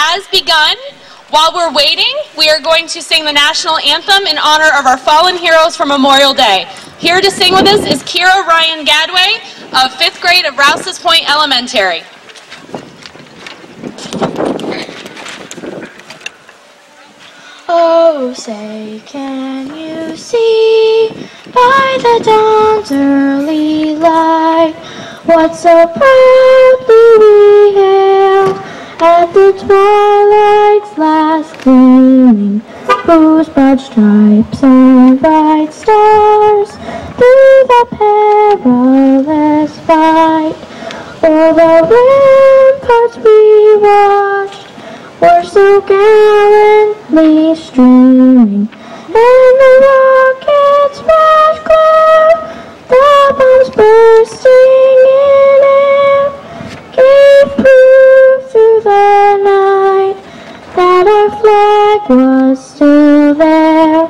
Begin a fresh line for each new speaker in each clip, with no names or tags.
has begun. While we're waiting, we are going to sing the national anthem in honor of our fallen heroes for Memorial Day. Here to sing with us is Kira Ryan Gadway of 5th grade of Rouse's Point Elementary.
Oh, say, can you see by the dawn's early light what so proudly we hail at the twilight's last gleaming, whose broad stripes and bright stars through the perilous fight o'er the ramparts we watched were so gallantly streaming, and the rockets' flash glare, the bombs bursting in air, gave proof through the night that our flag was still there.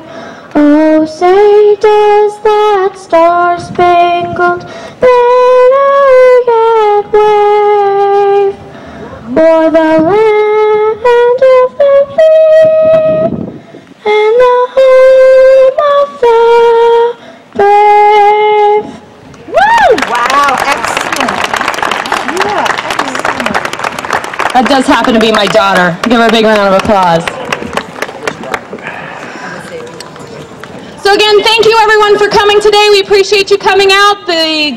Oh, say, does that star-spangled banner yet wave o'er the land of the free and the home of the brave?
Woo! Wow, excellent. Yeah, excellent.
That does happen to be my daughter. Give her a big round of applause. So again, thank you everyone for coming today. We appreciate you coming out.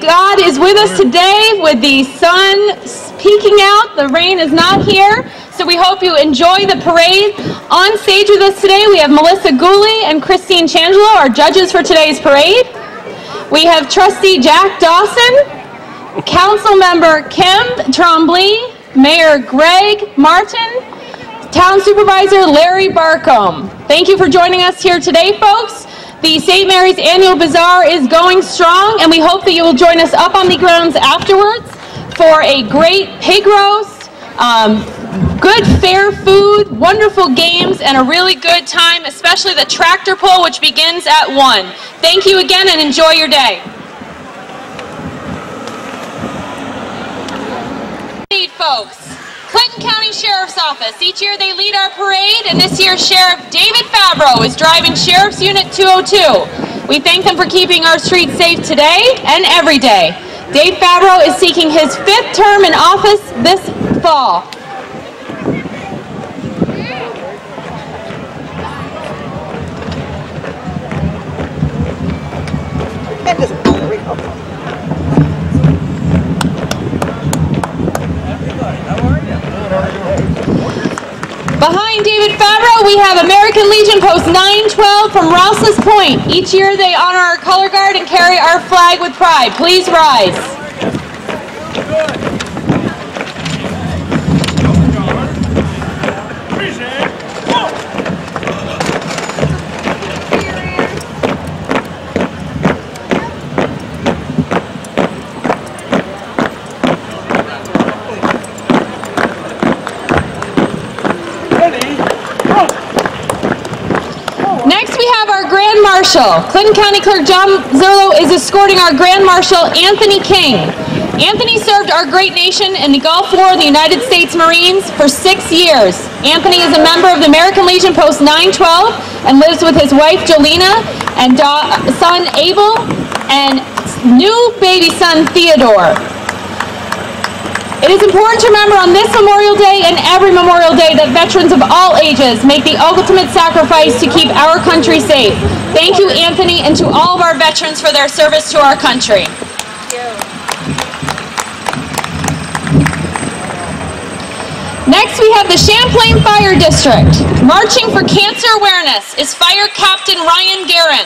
God is with us today with the sun peeking out. The rain is not here. So we hope you enjoy the parade. On stage with us today, we have Melissa Gooley and Christine Changelo, our judges for today's parade. We have Trustee Jack Dawson, Council Member Kim Trombley, Mayor Greg Martin, Town Supervisor Larry Barcombe. Thank you for joining us here today, folks. The St. Mary's Annual Bazaar is going strong, and we hope that you will join us up on the grounds afterwards for a great pig roast, good fair food, wonderful games, and a really good time, especially the tractor pull, which begins at 1. Thank you again, and enjoy your day. Folks, Clinton County Sheriff's Office. Each year they lead our parade, and this year Sheriff David Fabro is driving Sheriff's Unit 202. We thank them for keeping our streets safe today and every day. Dave Fabro is seeking his 5th term in office this fall. Behind David Fabro, we have American Legion Post 912 from Rouse's Point. Each year they honor our color guard and carry our flag with pride. Please rise. Marshal. Clinton County Clerk John Zerlo is escorting our Grand Marshal Anthony King. Anthony served our great nation in the Gulf War of the United States Marines for 6 years. Anthony is a member of the American Legion Post 912 and lives with his wife Jolena and son Abel and new baby son Theodore. It is important to remember on this Memorial Day and every Memorial Day that veterans of all ages make the ultimate sacrifice to keep our country safe. Thank you, Anthony, and to all of our veterans for their service to our country. Next, we have the Champlain Fire District. Marching for cancer awareness is Fire Captain Ryan Guerin.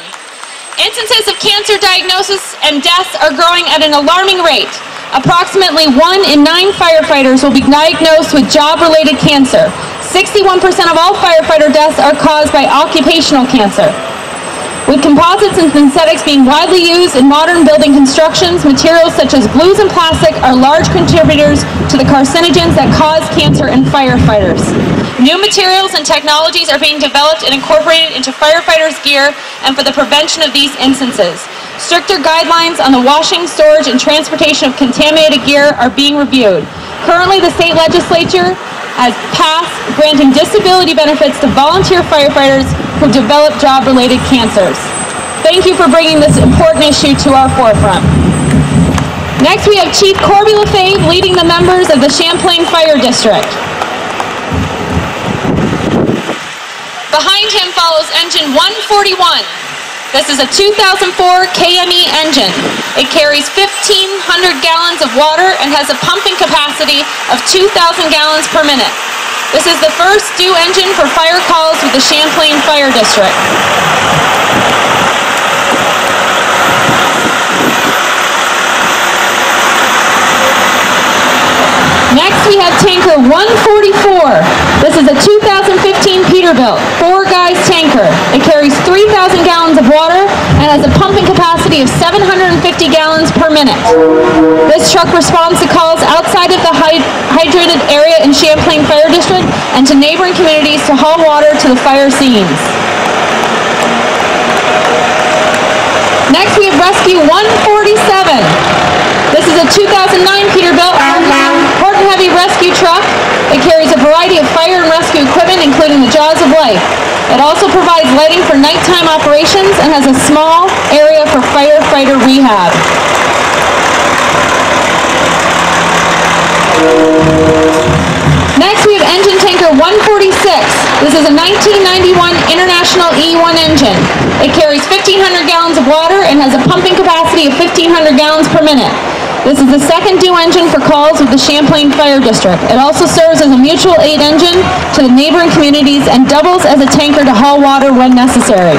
Instances of cancer diagnosis and deaths are growing at an alarming rate. Approximately 1 in 9 firefighters will be diagnosed with job-related cancer. 61% of all firefighter deaths are caused by occupational cancer. With composites and synthetics being widely used in modern building constructions, materials such as glues and plastic are large contributors to the carcinogens that cause cancer in firefighters. New materials and technologies are being developed and incorporated into firefighters' gear and for the prevention of these instances. Stricter guidelines on the washing, storage, and transportation of contaminated gear are being reviewed. Currently, the state legislature has passed granting disability benefits to volunteer firefighters who develop job-related cancers. Thank you for bringing this important issue to our forefront. Next, we have Chief Corby Lefebvre leading the members of the Champlain Fire District. Behind him follows engine 141. This is a 2004 KME engine. It carries 1,500 gallons of water and has a pumping capacity of 2,000 gallons per minute. This is the first due engine for fire calls with the Champlain Fire District. Next, we have tanker 144. This is a 2015 Peterbilt, 4-guys tanker. It carries 3,000 gallons of water and has a pumping capacity of 750 gallons per minute. This truck responds to calls outside of the hydrated area in Champlain Fire District and to neighboring communities to haul water to the fire scenes. Next, we have Rescue 147. This is a 2009 Peterbilt Horton Heavy Rescue truck. It carries a variety of fire and rescue equipment, including the Jaws of Life. It also provides lighting for nighttime operations and has a small area for firefighter rehab. Next, we have engine tanker 146. This is a 1991 International E1 engine. It carries 1,500 gallons of water and has a pumping capacity of 1,500 gallons per minute. This is the second due engine for calls with the Champlain Fire District. It also serves as a mutual aid engine to the neighboring communities and doubles as a tanker to haul water when necessary.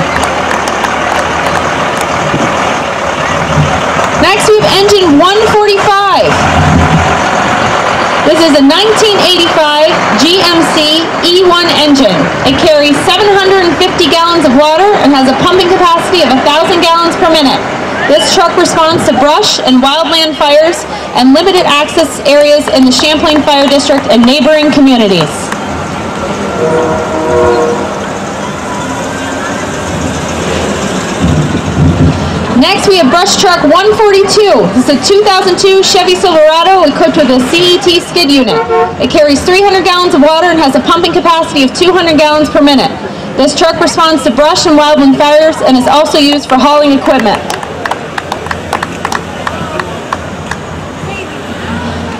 Next, we have engine 145. This is a 1985 GMC E1 engine. It carries 750 gallons of water and has a pumping capacity of 1,000 gallons per minute. This truck responds to brush and wildland fires and limited access areas in the Champlain Fire District and neighboring communities. Next, we have brush truck 142. This is a 2002 Chevy Silverado equipped with a CET skid unit. It carries 300 gallons of water and has a pumping capacity of 200 gallons per minute. This truck responds to brush and wildland fires and is also used for hauling equipment.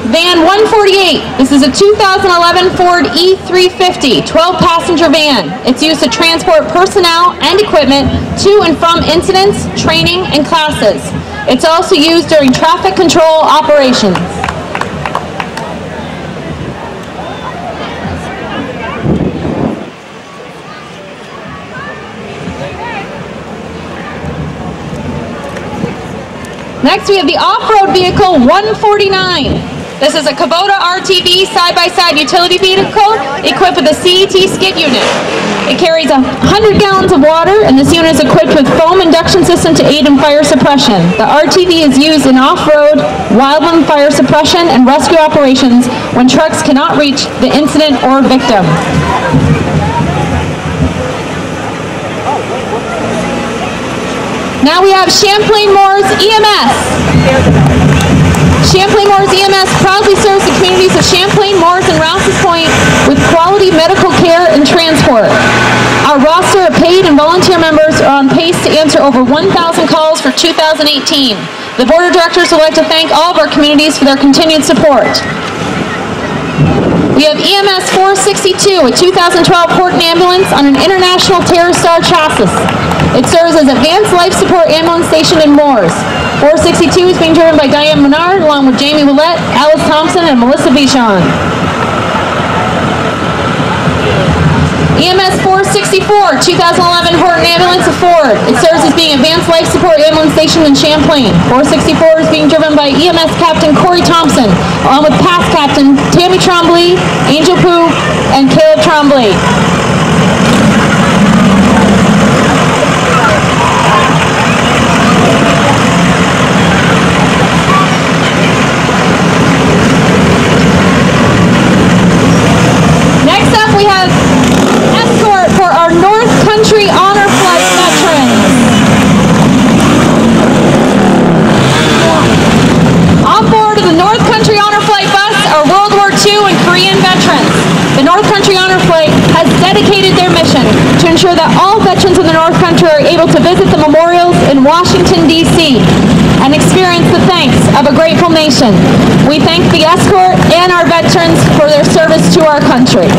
Van 148. This is a 2011 Ford E350 12-passenger van. It's used to transport personnel and equipment to and from incidents, training, and classes. It's also used during traffic control operations. Next, we have the off-road vehicle 149. This is a Kubota RTV side-by-side utility vehicle equipped with a CET skid unit. It carries 100 gallons of water, and this unit is equipped with foam induction system to aid in fire suppression. The RTV is used in off-road, wildland fire suppression, and rescue operations when trucks cannot reach the incident or victim. Now we have Champlain Moore's EMS. Champlain Moore's EMS proudly serves the communities of Champlain, Morris, and Rouse's Point with quality medical care and transport. Our roster of paid and volunteer members are on pace to answer over 1,000 calls for 2018. The Board of Directors would like to thank all of our communities for their continued support. We have EMS 462, a 2012 Horton ambulance on an International TerraStar chassis. It serves as advanced life support ambulance station in Moores. 462 is being driven by Diane Menard along with Jamie Willett, Alice Thompson, and Melissa Bichon. EMS 464, 2011 Horton ambulance of Ford. It serves as being advanced life support ambulance station in Champlain. 464 is being driven by EMS Captain Corey Thompson along with past Captain Tammy Trombley, Angel Pooh, and Caleb Trombley. Next up, we have escort for our North Country Honor Flight veterans. On board of the North Country Honor Flight bus are World War II and Korean veterans. ensure that all veterans in the North Country are able to visit the memorials in Washington, D.C. and experience the thanks of a grateful nation. We thank the escort and our veterans for their service to our country.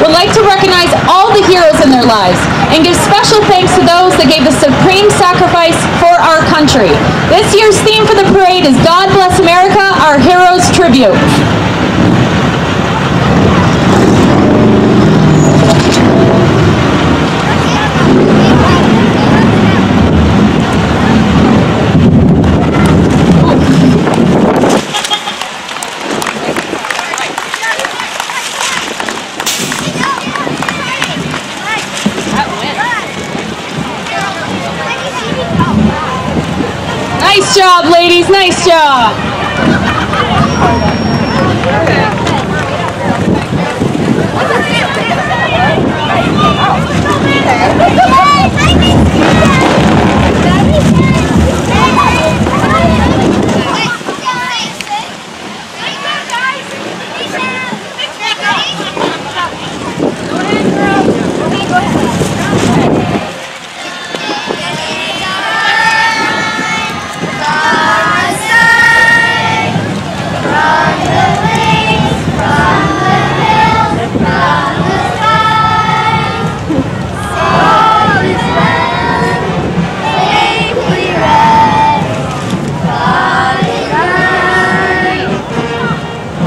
Would like to recognize all the heroes in their lives and give special thanks to those that gave the supreme sacrifice for our country. This year's theme for the parade is God Bless America, Our Heroes Tribute. Nice job, ladies. Nice job.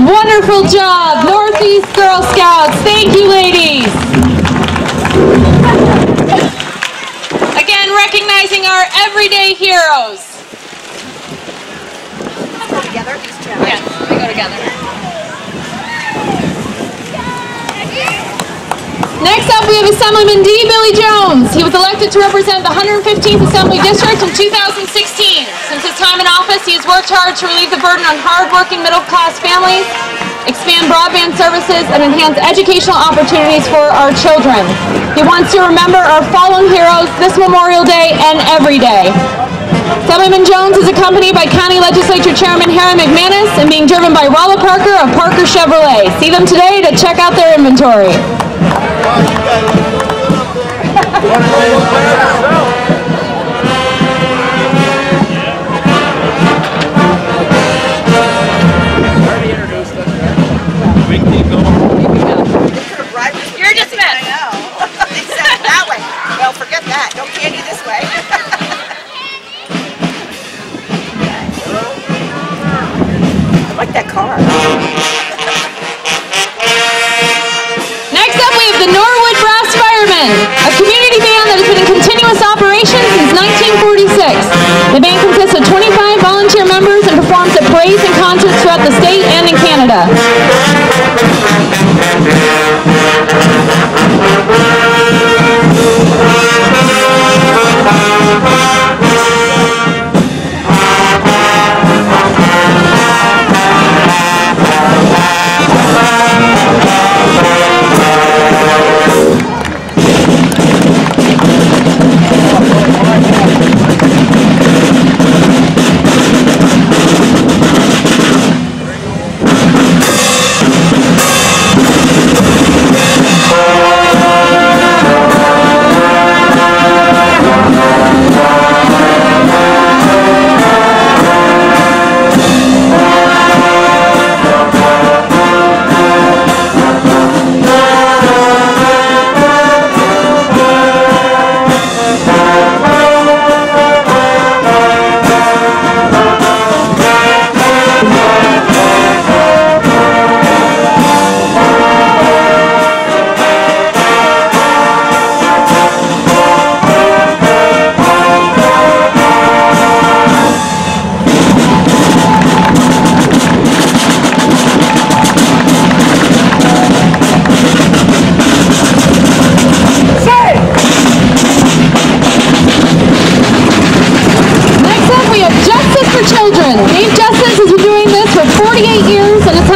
Wonderful job, Northeast Girl Scouts. Thank you, ladies. Again, recognizing our everyday heroes.
Go together, these two.
Yes, we go together. Next up, we have Assemblyman D. Billy Jones. He was elected to represent the 115th Assembly District in 2016. Since his time in office, he has worked hard to relieve the burden on hard-working middle-class families, expand broadband services, and enhance educational opportunities for our children. He wants to remember our fallen heroes this Memorial Day and every day. Assemblyman Jones is accompanied by County Legislature Chairman Harry McManus and being driven by Rolla Parker of Parker Chevrolet. See them today to check out their inventory. You're dismissed.
I know. They said it that way. Well, forget that. Don't candy this way. I like that car.
Next up, we have the Norwood Brass Firemen, a community band that has been in continuous operation since 1946. The band consists of 25 volunteer members and performs at parades and concerts throughout the state and in Canada.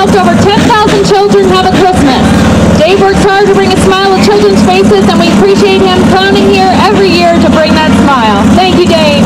helped over 10,000 children have a Christmas. Dave works hard to bring a smile to children's faces, and we appreciate him coming here every year to bring that smile. Thank you, Dave.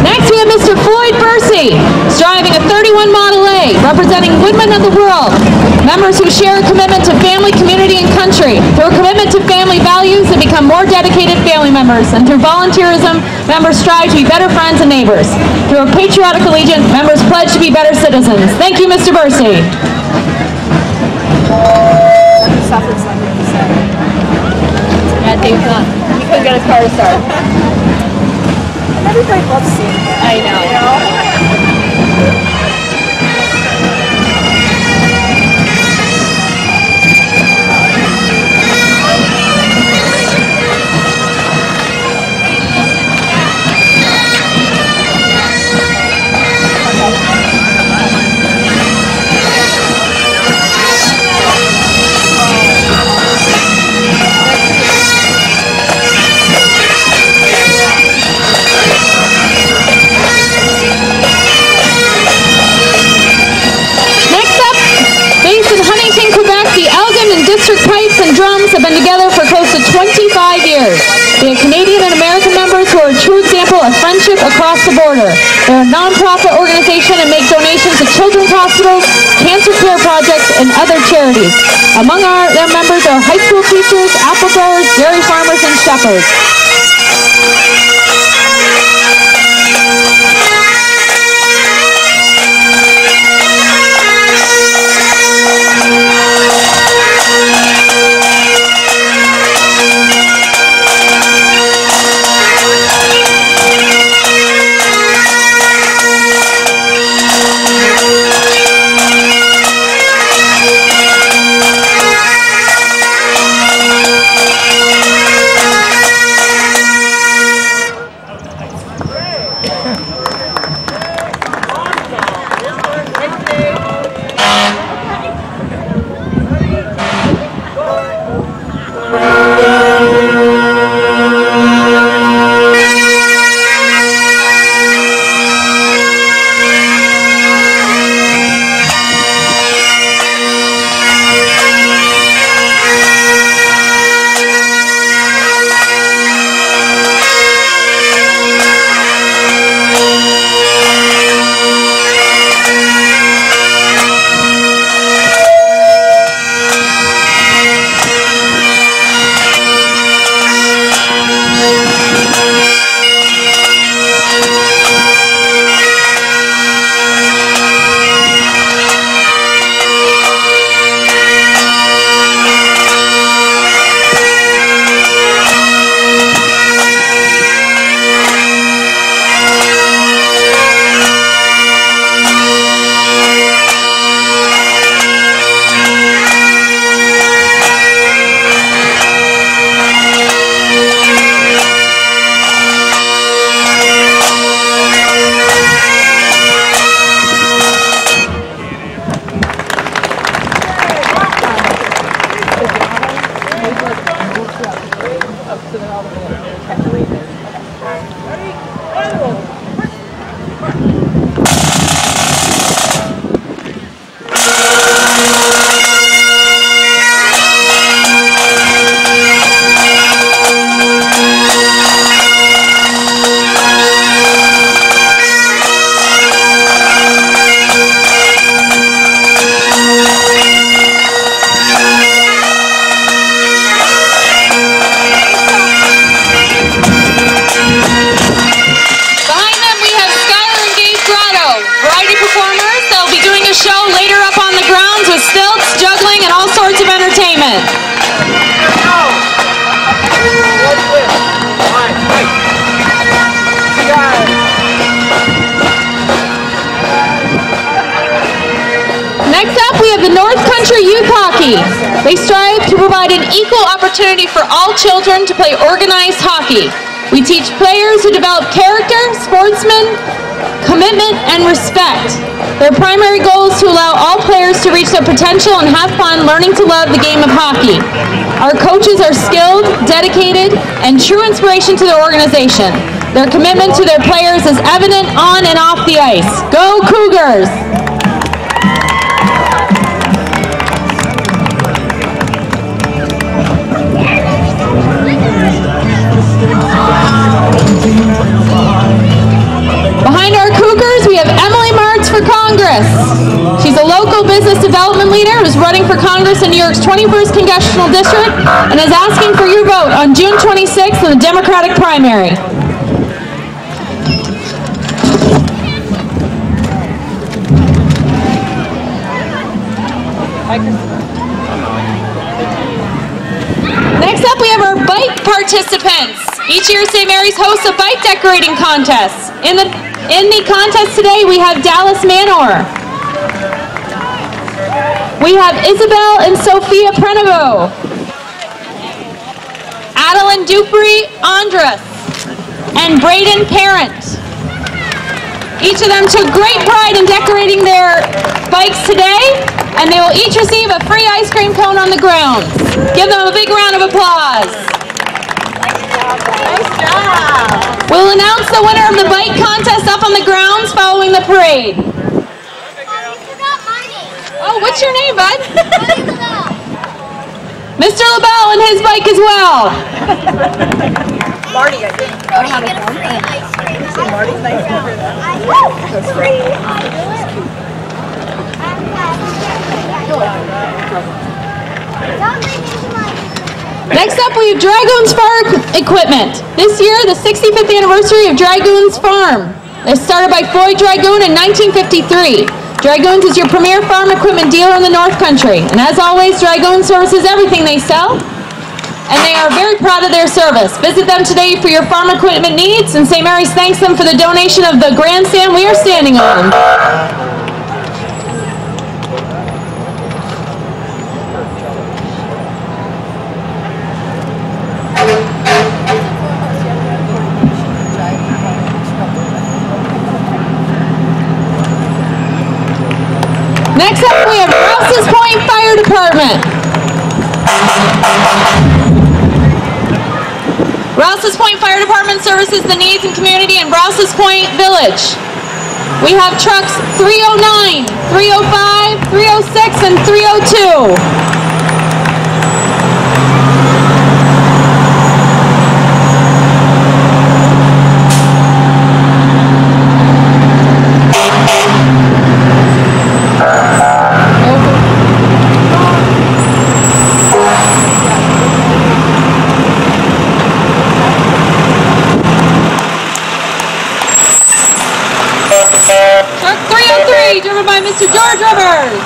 Next, we have Mr. Floyd Bursey, driving a 31 Model A, representing women of the world, members who share a commitment to family, community, and country. Through a commitment to family values, they become more dedicated family members, and through volunteerism, members strive to be better friends and neighbors. Through a patriotic allegiance, members pledge to be better citizens. Thank you, Mr. Bursey.
Yeah, Dave's not. He couldn't get his car to start.
Everybody loves seeing it.
I know.
You know?
District Pipes and Drums have been together for close to 25 years. They are Canadian and American members who are a true example of friendship across the border. They're a non-profit organization and make donations to children's hospitals, cancer care projects, and other charities. Among their members are high school teachers, apple growers, dairy farmers, and shepherds. They strive to provide an equal opportunity for all children to play organized hockey. We teach players who develop character, sportsmen, commitment, and respect. Their primary goal is to allow all players to reach their potential and have fun learning to love the game of hockey. Our coaches are skilled, dedicated, and true inspiration to their organization. Their commitment to their players is evident on and off the ice. Go Cougars! Behind our Cougars, we have Emily Martz for Congress. She's a local business development leader who's running for Congress in New York's 21st Congressional District and is asking for your vote on June 26th in the Democratic primary. Next up, we have our bike participants. Each year, St. Mary's hosts a bike decorating contest. In the contest today, we have Dallas Manor. We have Isabel and Sophia Prenovo. Adeline Dupree Andres. And Braden Parent. Each of them took great pride in decorating their bikes today, and they will each receive a free ice cream cone on the ground. Give them a big round of applause.
Nice job.
We'll announce the winner of the bike contest up on the grounds following the parade. Oh, what's your name, bud? Mr. LaBelle and his bike as well.
Marty, I think. Marty's nice to hear that. That's great.
Next up, we have Dragoons Farm Equipment. This year, the 65th anniversary of Dragoons Farm. They started by Floyd Dragoon in 1953. Dragoons is your premier farm equipment dealer in the North Country. And as always, Dragoon services everything they sell. And they are very proud of their service. Visit them today for your farm equipment needs, and St. Mary's thanks them for the donation of the grandstand we are standing on. Next up, we have Rouse's Point Fire Department. Rouse's Point Fire Department services the needs and community in Rouse's Point Village. We have trucks 309, 305, 306, and 302. Truck 303, driven by Mr. George Rivers.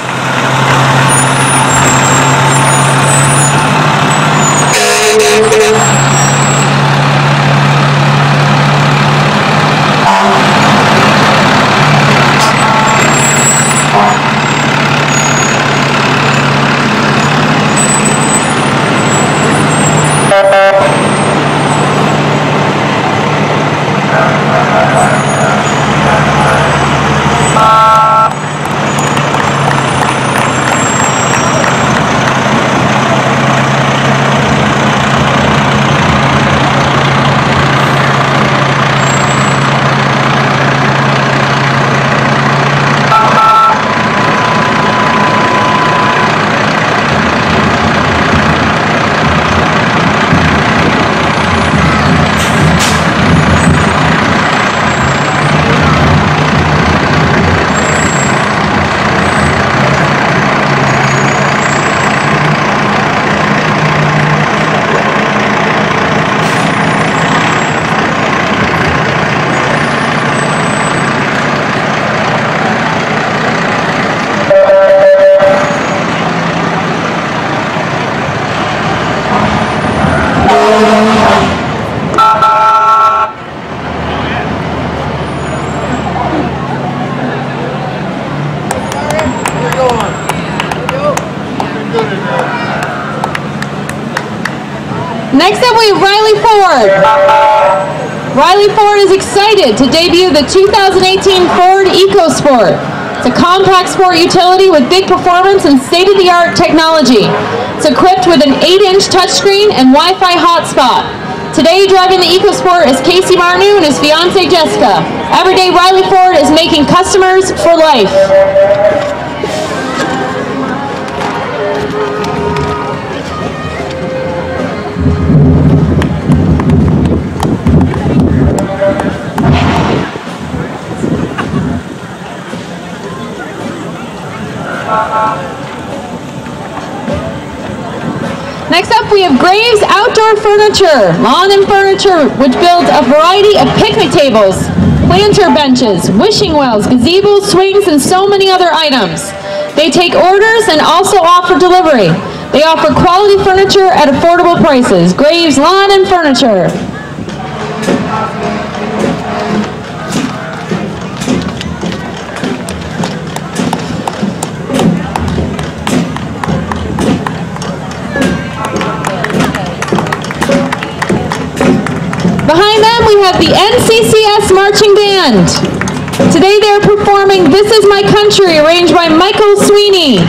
Next up, we have Riley Ford. Riley Ford is excited to debut the 2018 Ford EcoSport. It's a compact sport utility with big performance and state-of-the-art technology. It's equipped with an 8-inch touchscreen and Wi-Fi hotspot. Today, driving the EcoSport is Casey Marnu and his fiancée Jessica. Every day, Riley Ford is making customers for life. Next up, we have Graves Outdoor Furniture, lawn and furniture, which builds a variety of picnic tables, planter benches, wishing wells, gazebos, swings, and so many other items. They take orders and also offer delivery. They offer quality furniture at affordable prices. Graves Lawn and Furniture. Behind them, we have the NCCS Marching Band. Today they're performing This Is My Country, arranged by Michael Sweeney.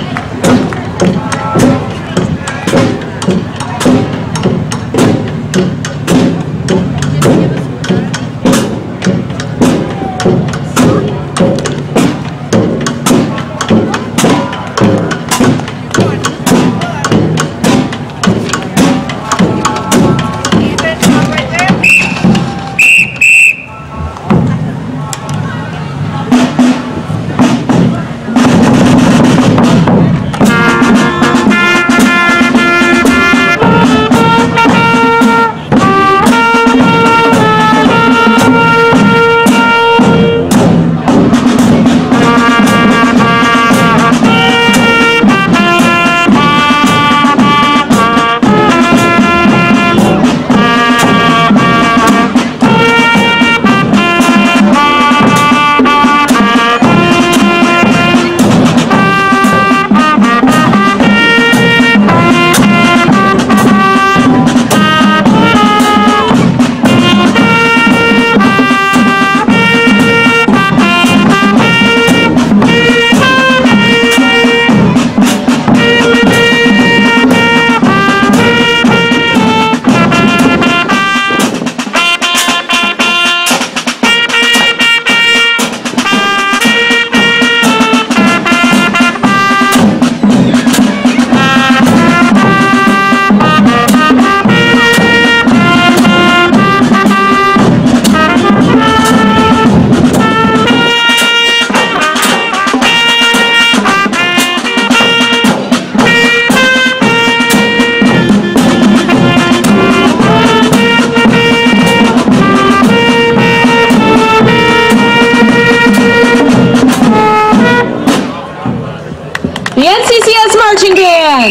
The NCCS Marching Band.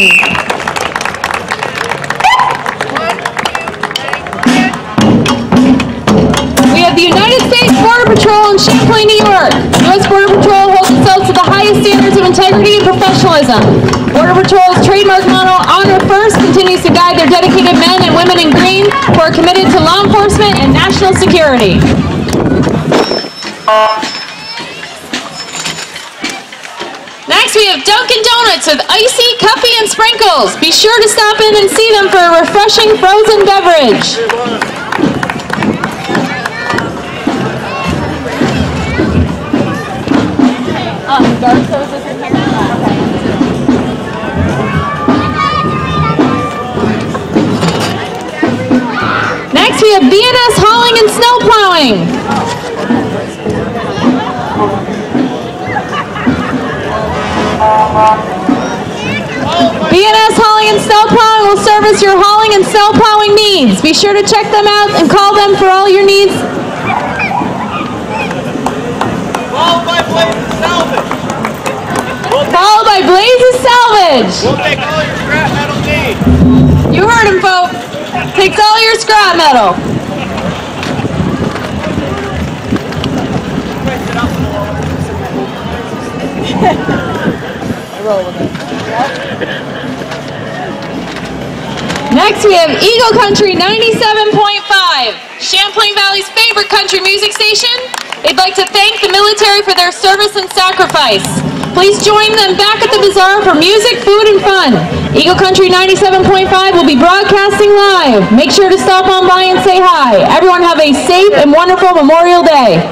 We have the United States Border Patrol in Champlain, New York. U.S. Border Patrol holds itself to the highest standards of integrity and professionalism. Border Patrol's trademark motto, Honor First, continues to guide their dedicated men and women in green who are committed to law enforcement and national security. Next, we have Dunkin' Donuts with icy, coffee, and sprinkles. Be sure to stop in and see them for a refreshing frozen beverage. Next, we have B&S Hauling and Snow Plowing. B&S Hauling and Snow Plowing will service your hauling and snow plowing needs. Be sure to check them out and call them for all your needs.
Followed by Blaze's Salvage.
Followed by Blaze's Salvage.
We'll take all your scrap metal needs.
You heard him, folks. Takes all your scrap metal. Next we have Eagle Country 97.5, Champlain Valley's favorite country music station. They'd like to thank the military for their service and sacrifice. Please join them back at the Bazaar for music, food, and fun. Eagle Country 97.5 will be broadcasting live. Make sure to stop on by and say hi. Everyone have a safe and wonderful Memorial Day.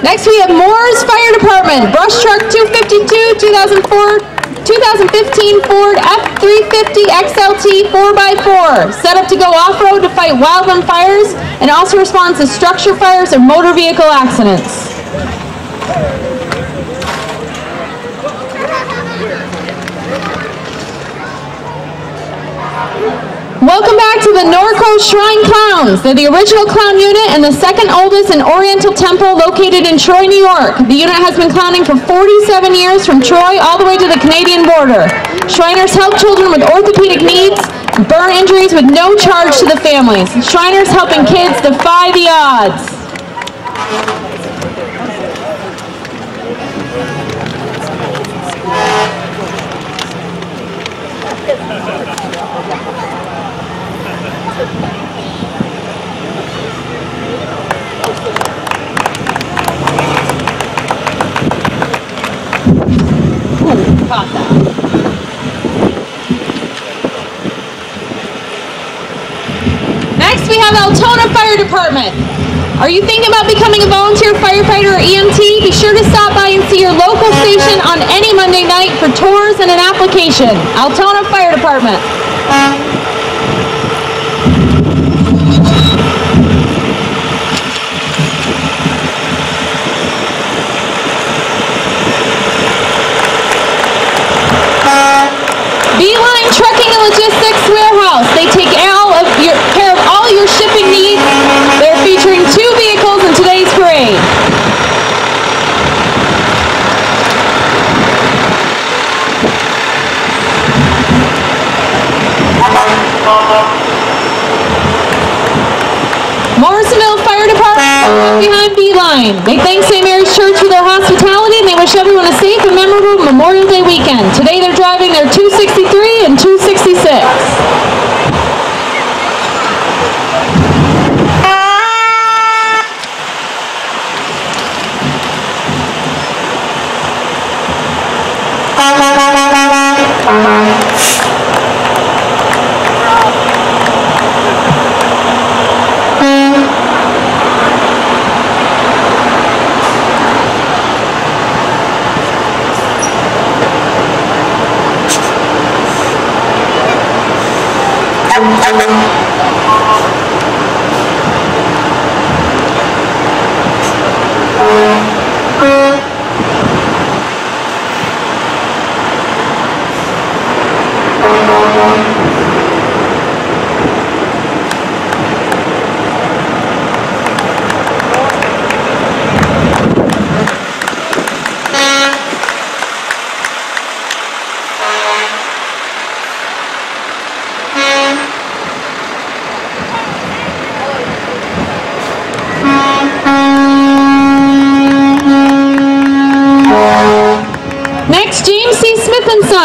Next we have Moore's Fire Department, brush truck 252, 2015 Ford F350 XLT 4x4, set up to go off-road to fight wildland fires and also responds to structure fires and motor vehicle accidents. Welcome back to the Norco Shrine Clowns. They're the original clown unit and the second oldest and Oriental temple located in Troy, New York. The unit has been clowning for 47 years from Troy all the way to the Canadian border. Shriners help children with orthopedic needs, burn injuries with no charge to the families. Shriners helping kids defy the odds. Next we have Altona Fire Department. Are you thinking about becoming a volunteer firefighter or EMT? Be sure to stop by and see your local station on any Monday night for tours and an application. Altona Fire Department. Beeline Trucking and Logistics Warehouse. They take care of all your shipping needs. They're featuring 2 vehicles in today's parade. Morrisonville Fire Department behind Beeline. They thank St. Mary's Church for their hospitality and they wish everyone a safe and memorable Memorial Day weekend. Today they're driving their 263 and 266.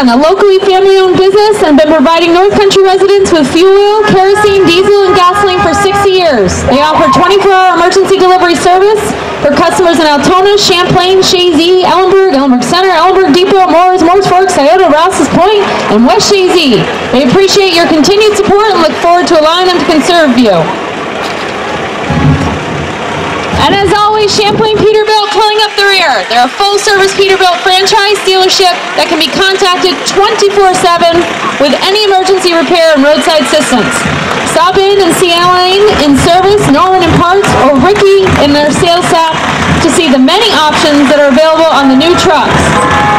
A locally family-owned business and been providing North Country residents with fuel oil, kerosene, diesel, and gasoline for 60 years. They offer 24-hour emergency delivery service for customers in Altona, Champlain, Shazy, Ellenburg Center, Ellenburg Depot, Moores Fork, Scioto, Rouse's Point, and West Shazy. They appreciate your continued support and look forward to allowing them to conserve you. And as always, Champlain Peterbilt pulling up the rear. They're a full-service Peterbilt franchise dealership that can be contacted 24/7 with any emergency repair and roadside assistance. Stop in and see Elaine in service, Norman in parts, or Ricky in their sales staff to see the many options that are available on the new trucks.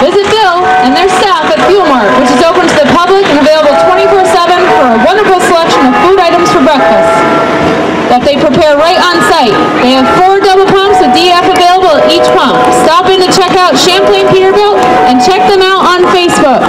Visit Bill and their staff at Fuel Mart, which is open to the public and available 24/7 for a wonderful selection of food items for breakfast that they prepare right on site. They have 4 double pumps with DF available at each pump. Stop in to check out Champlain Peterbilt and check them out on Facebook.